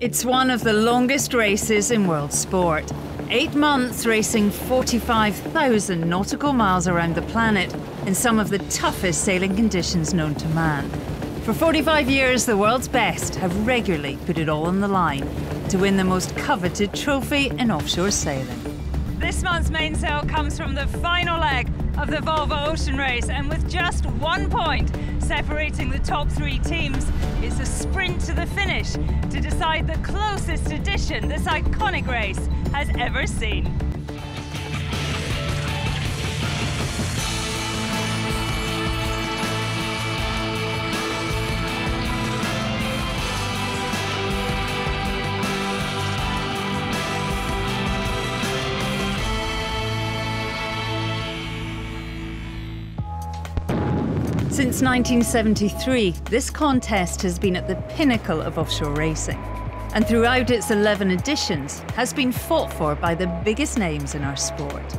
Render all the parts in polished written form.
It's one of the longest races in world sport. 8 months racing 45,000 nautical miles around the planet in some of the toughest sailing conditions known to man. For 45 years, the world's best have regularly put it all on the line to win the most coveted trophy in offshore sailing. This month's mainsail comes from the final leg of the Volvo Ocean Race, and with just 1 point separating the top 3 teams, it's a sprint to the finish to decide the closest edition this iconic race has ever seen. Since 1973, this contest has been at the pinnacle of offshore racing, and throughout its 11 editions has been fought for by the biggest names in our sport.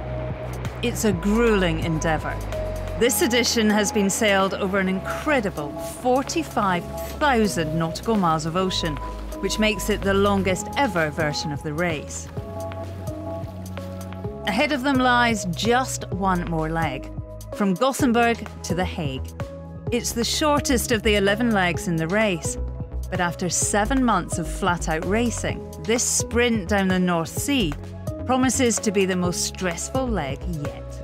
It's a grueling endeavour. This edition has been sailed over an incredible 45,000 nautical miles of ocean, which makes it the longest ever version of the race. Ahead of them lies just one more leg, from Gothenburg to The Hague. It's the shortest of the 11 legs in the race, but after 7 months of flat-out racing, this sprint down the North Sea promises to be the most stressful leg yet.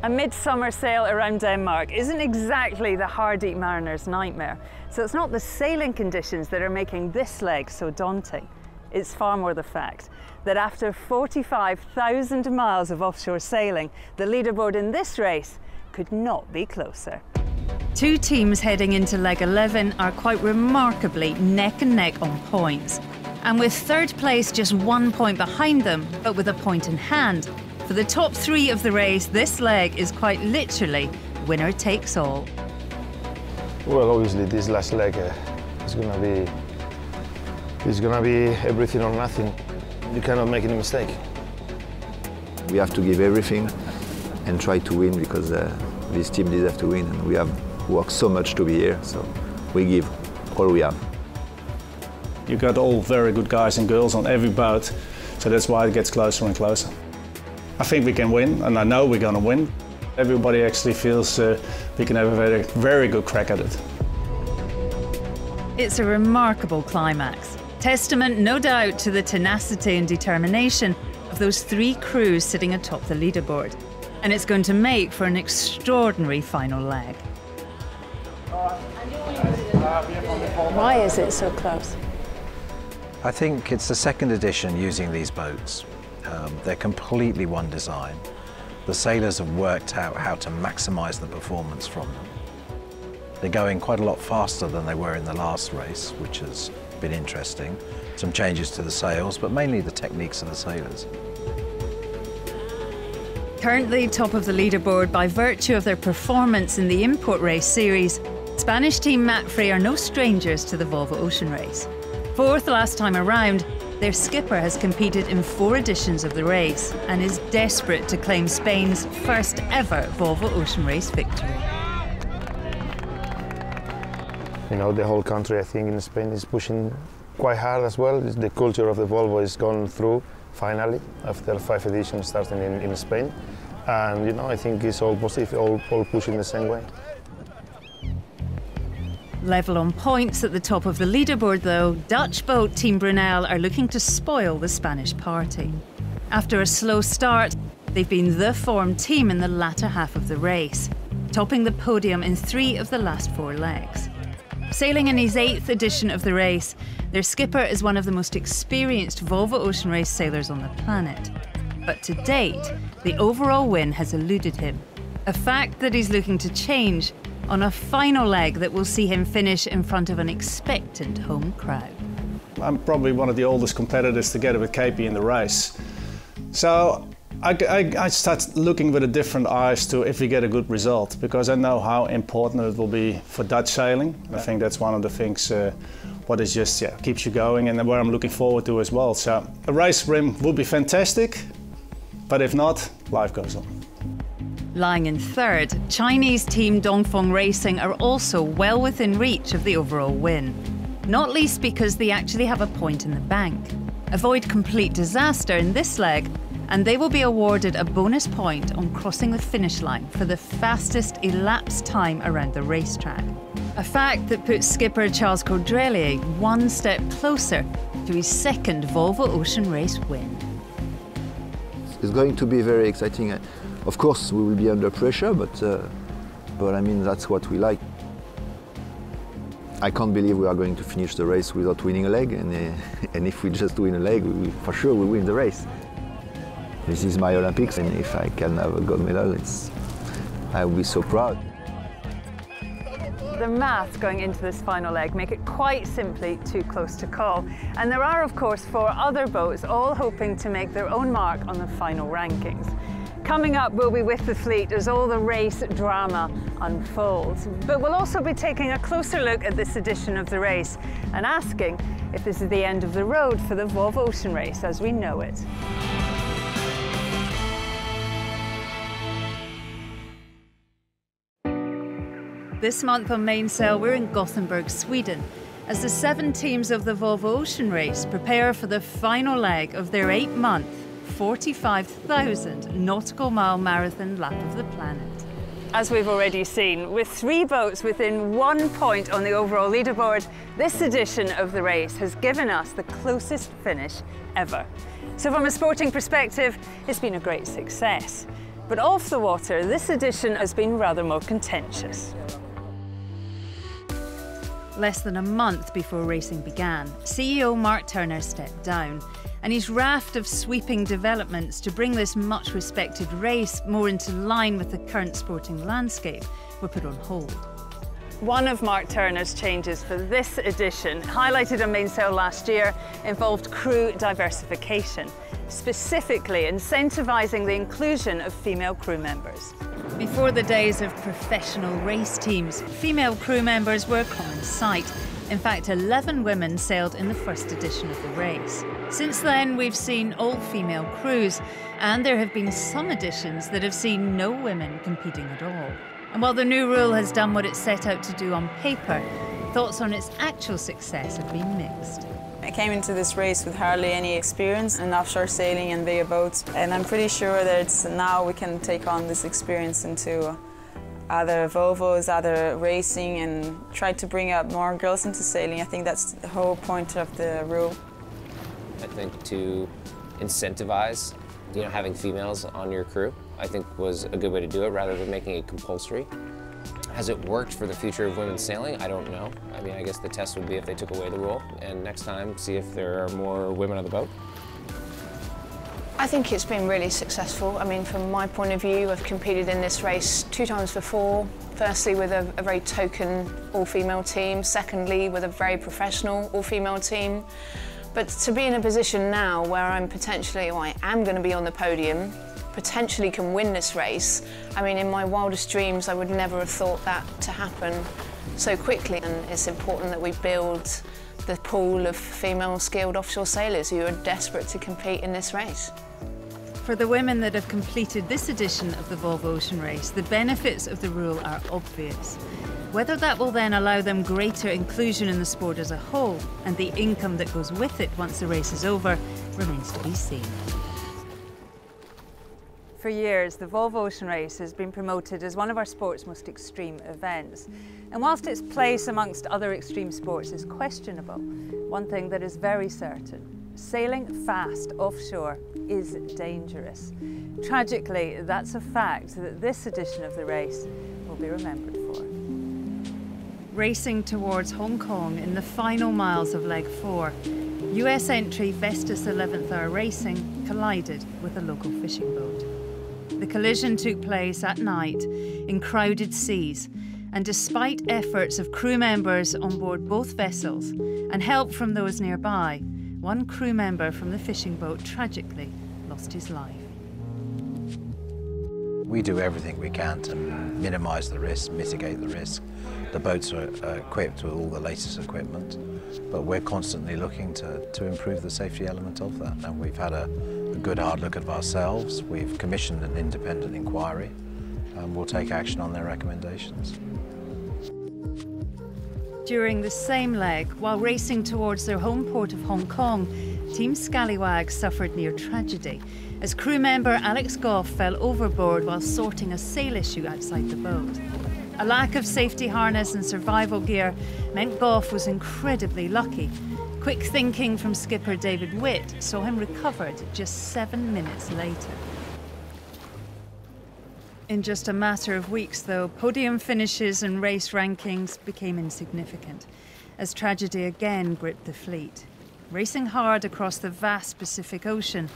A midsummer sail around Denmark isn't exactly the hardy mariner's nightmare, so it's not the sailing conditions that are making this leg so daunting. It's far more the fact that after 45,000 miles of offshore sailing, the leaderboard in this race could not be closer. 2 teams heading into leg 11 are quite remarkably neck and neck on points. And with 3rd place just 1 point behind them, but with a point in hand, for the top 3 of the race, this leg is quite literally winner takes all. Well, obviously this last leg is gonna be everything or nothing. You cannot make any mistake. We have to give everything and try to win, because this team deserves to win, and we have worked so much to be here, so we give all we have. You got all very good guys and girls on every boat, so that's why it gets closer and closer. I think we can win, and I know we're going to win. Everybody actually feels we can have a very good crack at it. It's a remarkable climax. Testament, no doubt, to the tenacity and determination of those 3 crews sitting atop the leaderboard. And it's going to make for an extraordinary final leg. Why is it so close? I think it's the 2nd edition using these boats. They're completely one design. The sailors have worked out how to maximise the performance from them. They're going quite a lot faster than they were in the last race, which has been interesting. Some changes to the sails, but mainly the techniques of the sailors. Currently top of the leaderboard by virtue of their performance in the Import Race series, Spanish team Mapfre are no strangers to the Volvo Ocean Race. 4th last time around, their skipper has competed in 4 editions of the race and is desperate to claim Spain's first ever Volvo Ocean Race victory. You know, the whole country, I think, in Spain is pushing quite hard as well. The culture of the Volvo is gone through, finally, after 5 editions starting in Spain. And, you know, I think it's all positive, all pushing the same way. Level on points at the top of the leaderboard, though, Dutch boat Team Brunel are looking to spoil the Spanish party. After a slow start, they've been the form team in the latter half of the race, topping the podium in 3 of the last 4 legs. Sailing in his 8th edition of the race, their skipper is one of the most experienced Volvo Ocean Race sailors on the planet. But to date, the overall win has eluded him, a fact that he's looking to change on a final leg that will see him finish in front of an expectant home crowd. I'm probably one of the oldest competitors together with KP in the race. So I start looking with a different eyes to if we get a good result, because I know how important it will be for Dutch sailing. I think that's one of the things what is just keeps you going, and where I'm looking forward to as well. So a race rim would be fantastic, but if not, life goes on. Lying in 3rd, Chinese team Dongfeng Racing are also well within reach of the overall win. not least because they actually have a point in the bank. Avoid complete disaster in this leg, and they will be awarded a bonus point on crossing the finish line for the fastest elapsed time around the racetrack. A fact that puts skipper Charles Caudrelier one step closer to his second Volvo Ocean Race win. It's going to be very exciting. Of course, we will be under pressure, but I mean, that's what we like. I can't believe we are going to finish the race without winning a leg, and if we just win a leg, for sure we win the race. This is my Olympics, and if I can have a gold medal, I will be so proud. The maths going into this final leg make it quite simply too close to call. And there are, of course, 4 other boats all hoping to make their own mark on the final rankings. Coming up, we'll be with the fleet as all the race drama unfolds. But we'll also be taking a closer look at this edition of the race and asking if this is the end of the road for the Volvo Ocean Race as we know it. This month on Mainsail, we're in Gothenburg, Sweden, as the 7 teams of the Volvo Ocean Race prepare for the final leg of their 8-month, 45,000 nautical mile marathon lap of the planet. As we've already seen, with 3 boats within 1 point on the overall leaderboard, this edition of the race has given us the closest finish ever. So from a sporting perspective, it's been a great success. But off the water, this edition has been rather more contentious. Less than a month before racing began, CEO Mark Turner stepped down, and his raft of sweeping developments to bring this much respected race more into line with the current sporting landscape were put on hold. One of Mark Turner's changes for this edition, highlighted on Mainsail last year, involved crew diversification, specifically incentivising the inclusion of female crew members. Before the days of professional race teams, female crew members were a common sight. In fact, 11 women sailed in the first edition of the race. Since then, we've seen all-female crews, and there have been some editions that have seen no women competing at all. And while the new rule has done what it set out to do on paper, thoughts on its actual success have been mixed. I came into this race with hardly any experience in offshore sailing and bigger boats, and I'm pretty sure that now we can take on this experience into other Volvos, other racing, and try to bring up more girls into sailing. I think that's the whole point of the rule. I think to incentivize, having females on your crew, I think was a good way to do it rather than making it compulsory. Has it worked for the future of women's sailing? I don't know. I mean, I guess the test would be if they took away the rule, and next time see if there are more women on the boat. I think it's been really successful. I mean, from my point of view, I've competed in this race 2 times before. Firstly, with a very token all-female team. Secondly, with a very professional all-female team. But to be in a position now where I am going to be on the podium, potentially can win this race. I mean, in my wildest dreams, I would never have thought that to happen so quickly. And it's important that we build the pool of female skilled offshore sailors who are desperate to compete in this race. For the women that have completed this edition of the Volvo Ocean Race, the benefits of the rule are obvious. Whether that will then allow them greater inclusion in the sport as a whole and the income that goes with it once the race is over remains to be seen. For years, the Volvo Ocean Race has been promoted as one of our sport's most extreme events. And whilst its place amongst other extreme sports is questionable, one thing that is very certain, sailing fast offshore is dangerous. Tragically, that's a fact that this edition of the race will be remembered for. Racing towards Hong Kong in the final miles of Leg 4, US entry Vestas 11th Hour Racing collided with a local fishing boat. The collision took place at night in crowded seas, and despite efforts of crew members on board both vessels and help from those nearby, one crew member from the fishing boat tragically lost his life. We do everything we can to minimise the risk, mitigate the risk. The boats are equipped with all the latest equipment, but we're constantly looking to improve the safety element of that. And we've had a good hard look at ourselves. We've commissioned an independent inquiry, and we'll take action on their recommendations. During the same leg, while racing towards their home port of Hong Kong, Team Scallywag suffered near tragedy as crew member Alex Goff fell overboard while sorting a sail issue outside the boat. A lack of safety harness and survival gear meant Goff was incredibly lucky. Quick thinking from skipper David Witt saw him recovered just 7 minutes later. In just a matter of weeks, though, podium finishes and race rankings became insignificant as tragedy again gripped the fleet. Racing hard across the vast Pacific Ocean,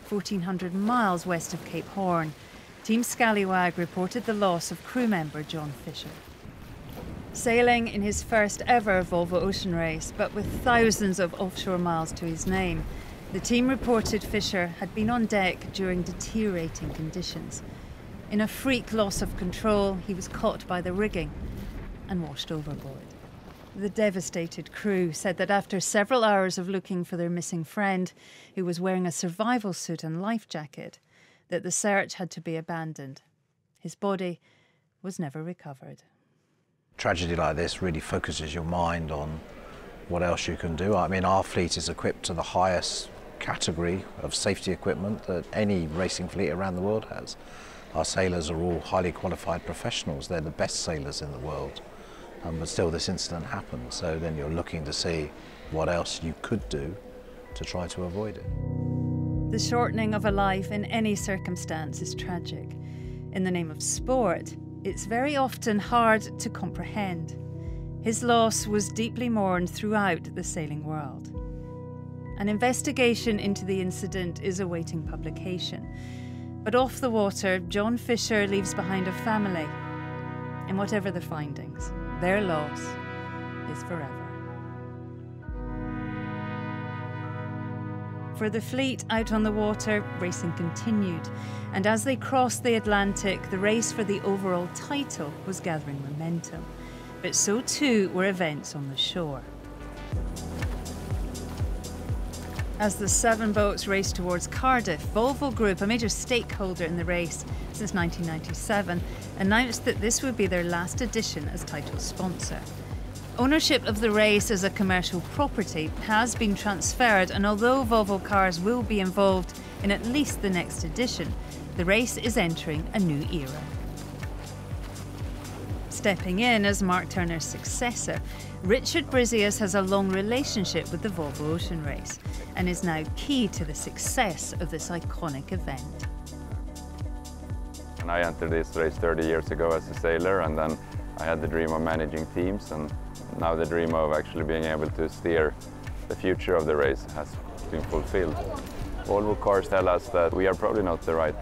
1,400 miles west of Cape Horn, Team Scallywag reported the loss of crew member John Fisher. Sailing in his first ever Volvo Ocean Race, but with thousands of offshore miles to his name, the team reported Fisher had been on deck during deteriorating conditions. In a freak loss of control, he was caught by the rigging and washed overboard. The devastated crew said that after several hours of looking for their missing friend, who was wearing a survival suit and life jacket, that the search had to be abandoned. His body was never recovered. Tragedy like this really focuses your mind on what else you can do. I mean, our fleet is equipped to the highest category of safety equipment that any racing fleet around the world has. Our sailors are all highly qualified professionals. They're the best sailors in the world. But still this incident happened, so then you're looking to see what else you could do to try to avoid it. The shortening of a life in any circumstance is tragic. In the name of sport, it's very often hard to comprehend. His loss was deeply mourned throughout the sailing world. An investigation into the incident is awaiting publication. But off the water, John Fisher leaves behind a family. And whatever the findings, their loss is forever. For the fleet out on the water, racing continued. And as they crossed the Atlantic, the race for the overall title was gathering momentum. But so too were events on the shore. As the 7 boats raced towards Cardiff, Volvo Group, a major stakeholder in the race since 1997, announced that this would be their last edition as title sponsor. Ownership of the race as a commercial property has been transferred, and although Volvo cars will be involved in at least the next edition, the race is entering a new era. Stepping in as Mark Turner's successor, Richard Brizius has a long relationship with the Volvo Ocean Race and is now key to the success of this iconic event. And I entered this race 30 years ago as a sailor, and then I had the dream of managing teams, and now the dream of actually being able to steer the future of the race has been fulfilled. Volvo cars tell us that we are probably not the right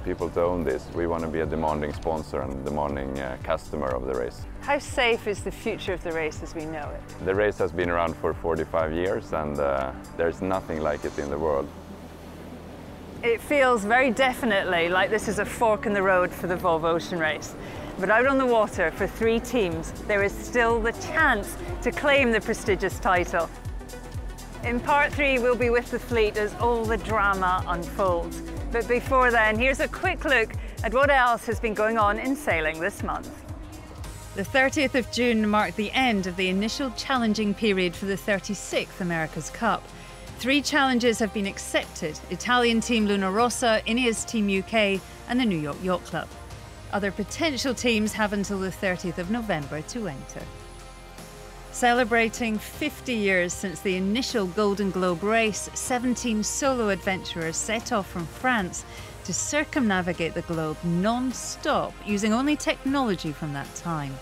people to own this. We want to be a demanding sponsor and demanding customer of the race. How safe is the future of the race as we know it? The race has been around for 45 years, and there's nothing like it in the world. It feels very definitely like this is a fork in the road for the Volvo Ocean Race. But out on the water for 3 teams, there is still the chance to claim the prestigious title. In part 3, we'll be with the fleet as all the drama unfolds. But before then, here's a quick look at what else has been going on in sailing this month. The 30th of June marked the end of the initial challenging period for the 36th America's Cup. 3 challenges have been accepted: Italian team Luna Rossa, Ineos Team UK and the New York Yacht Club. Other potential teams have until the 30th of November to enter. Celebrating 50 years since the initial Golden Globe race, 17 solo adventurers set off from France to circumnavigate the globe non-stop, using only technology from that time.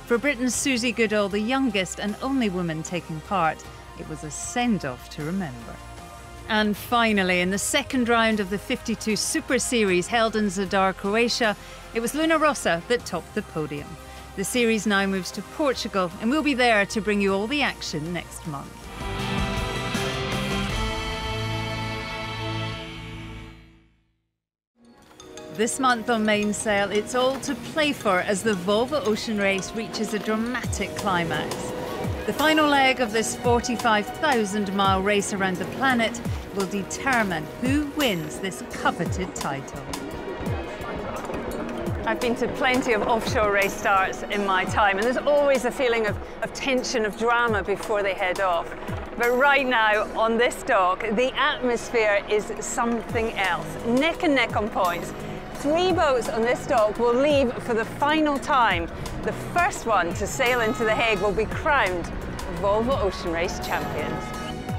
For Britain's Susie Goodall, the youngest and only woman taking part, it was a send-off to remember. And finally, in the second round of the 52 Super Series held in Zadar, Croatia, it was Luna Rossa that topped the podium. The series now moves to Portugal, and we'll be there to bring you all the action next month. This month on Mainsail, it's all to play for as the Volvo Ocean Race reaches a dramatic climax. The final leg of this 45,000-mile race around the planet will determine who wins this coveted title. I've been to plenty of offshore race starts in my time, and there's always a feeling of tension, of drama before they head off. But right now, on this dock, the atmosphere is something else. Neck and neck on points. 3 boats on this dock will leave for the final time. The first one to sail into The Hague will be crowned Volvo Ocean Race champions.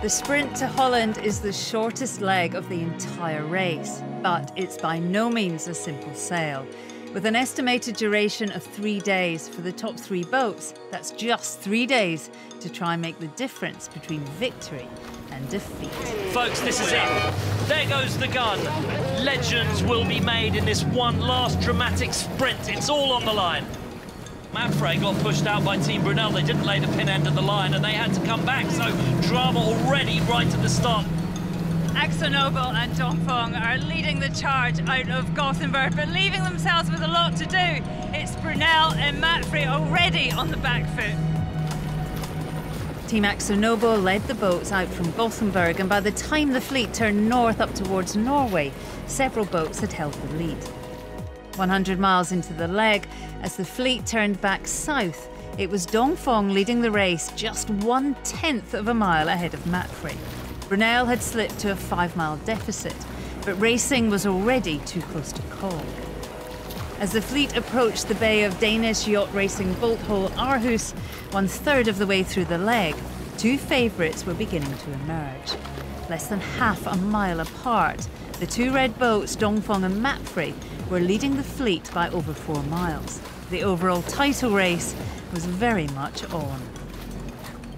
The sprint to Holland is the shortest leg of the entire race, but it's by no means a simple sail. With an estimated duration of 3 days for the top 3 boats, that's just 3 days to try and make the difference between victory and defeat. Folks, this is it. There goes the gun. Legends will be made in this one last dramatic sprint. It's all on the line. Manfred got pushed out by Team Brunel. They didn't lay the pin end of the line and they had to come back, so drama already right at the start. Axel Nobel and Dongfeng are leading the charge out of Gothenburg, but leaving themselves with a lot to do. It's Brunel and Manfred already on the back foot. Team Axel Nobel led the boats out from Gothenburg, and by the time the fleet turned north up towards Norway, several boats had held the lead. 100 miles into the leg, as the fleet turned back south, it was Dongfeng leading the race just 1/10 of a mile ahead of Manfred. Brunel had slipped to a 5-mile deficit, but racing was already too close to call. As the fleet approached the bay of Danish yacht racing bolt hole Aarhus, 1/3 of the way through the leg, 2 favourites were beginning to emerge. Less than half a mile apart, the 2 red boats, Dongfeng and Manfred, were leading the fleet by over 4 miles. The overall title race was very much on.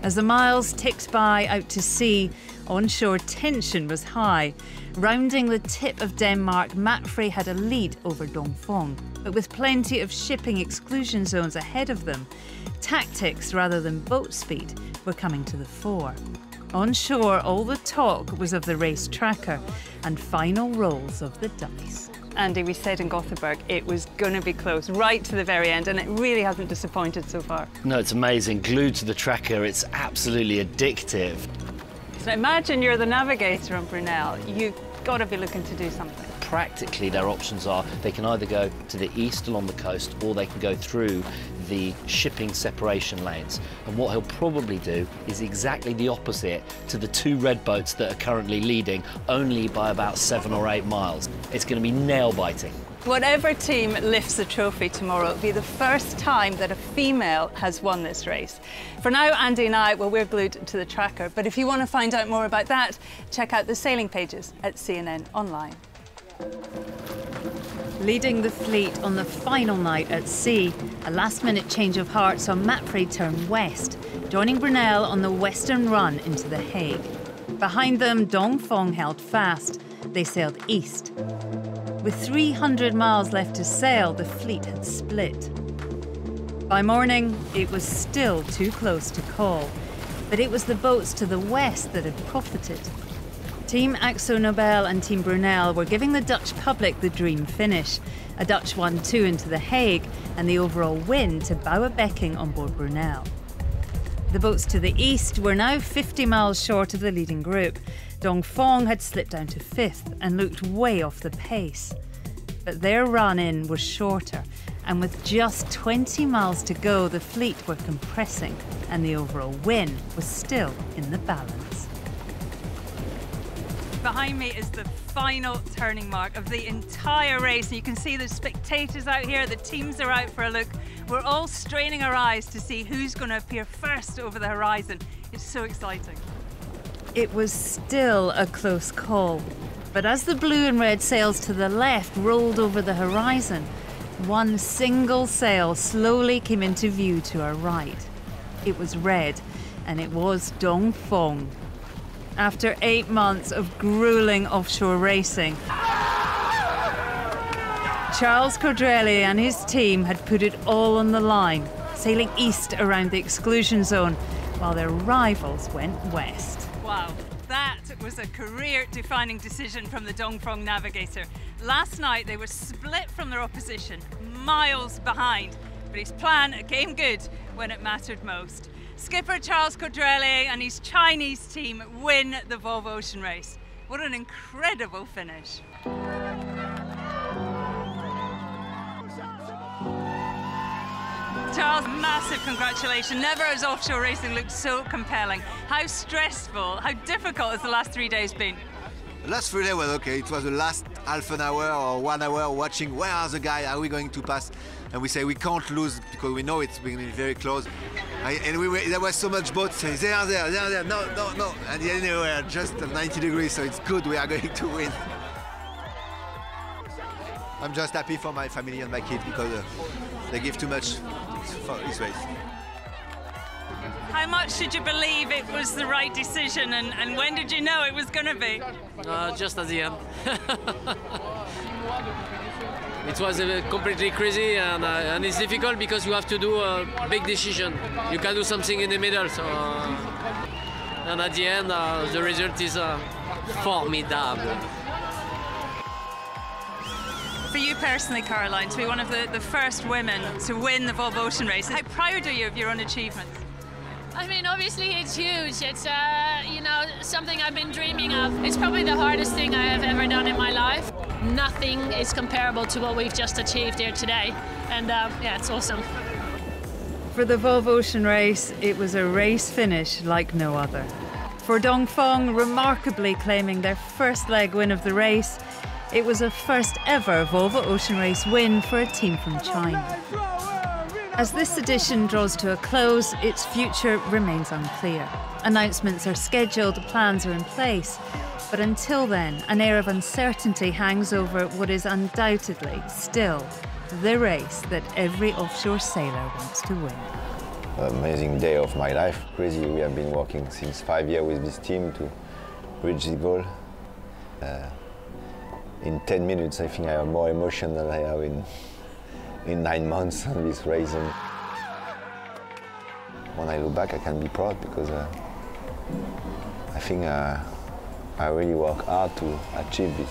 As the miles ticked by out to sea, onshore tension was high. Rounding the tip of Denmark, Manfred had a lead over Dongfeng, but with plenty of shipping exclusion zones ahead of them, tactics rather than boat speed were coming to the fore. Onshore, all the talk was of the race tracker and final rolls of the dice. Andy, we said in Gothenburg it was going to be close right to the very end, and it really hasn't disappointed so far. No, it's amazing. Glued to the tracker, it's absolutely addictive. So imagine you're the navigator on Brunel. You've got to be looking to do something. Practically, their options are they can either go to the east along the coast or they can go through the shipping separation lanes. And what he'll probably do is exactly the opposite to the 2 red boats that are currently leading, only by about 7 or 8 miles. It's going to be nail-biting. Whatever team lifts the trophy tomorrow, it'll be the first time that a female has won this race. For now, Andy and I, well, we're glued to the tracker. But if you want to find out more about that, check out the sailing pages at CNN Online. Leading the fleet on the final night at sea, a last-minute change of heart saw Manfred turn west, joining Brunel on the western run into The Hague. Behind them, Dongfeng held fast. They sailed east. With 300 miles left to sail, the fleet had split. By morning, it was still too close to call, but it was the boats to the west that had profited. Team Axel Nobel and Team Brunel were giving the Dutch public the dream finish. A Dutch 1-2 into The Hague and the overall win to Bauer Becking on board Brunel. The boats to the east were now 50 miles short of the leading group. Dongfeng had slipped down to 5th and looked way off the pace. But their run in was shorter, and with just 20 miles to go, the fleet were compressing and the overall win was still in the balance. Behind me is the final turning mark of the entire race. You can see the spectators out here, the teams are out for a look. We're all straining our eyes to see who's going to appear first over the horizon. It's so exciting. It was still a close call, but as the blue and red sails to the left rolled over the horizon, one single sail slowly came into view to our right. It was red, and it was Dongfeng. After 8 months of grueling offshore racing, Charles Cordrelli and his team had put it all on the line, sailing east around the exclusion zone, while their rivals went west. Wow, that was a career-defining decision from the Dongfeng navigator. Last night they were split from their opposition, miles behind, but his plan came good when it mattered most. Skipper Charles Cordrelli and his Chinese team win the Volvo Ocean Race. What an incredible finish. Charles, massive congratulations. Never has offshore racing looked so compelling. How stressful, how difficult has the last 3 days been? The last 3 days was okay. It was the last half an hour or 1 hour watching where are the guys, are we going to pass? And we say we can't lose because we know it's going to be very close. There was so much boats saying they are there, no. And anyway, just 90 degrees, so it's good, we are going to win. I'm just happy for my family and my kids because they give too much for this race. How much did you believe it was the right decision, and when did you know it was going to be? Just at the end. It was completely crazy, and it's difficult because you have to do a big decision. You can do something in the middle, so, and at the end the result is formidable. For you personally, Caroline, to be one of the first women to win the Volvo Ocean Race, how proud are you of your own achievements? I mean, obviously it's huge. It's you know, something I've been dreaming of. It's probably the hardest thing I have ever done in my life. Nothing is comparable to what we've just achieved here today, and yeah, it's awesome. For the Volvo Ocean Race, it was a race finish like no other. For Dongfeng, remarkably claiming their first leg win of the race, it was a first ever Volvo Ocean Race win for a team from China. As this edition draws to a close, its future remains unclear. Announcements are scheduled, plans are in place, but until then, an air of uncertainty hangs over what is undoubtedly still the race that every offshore sailor wants to win. Amazing day of my life, crazy. We have been working since 5 years with this team to reach the goal. In 10 minutes, I think I have more emotion than I have in 9 months on this race. And when I look back, I can be proud because I think I really work hard to achieve this.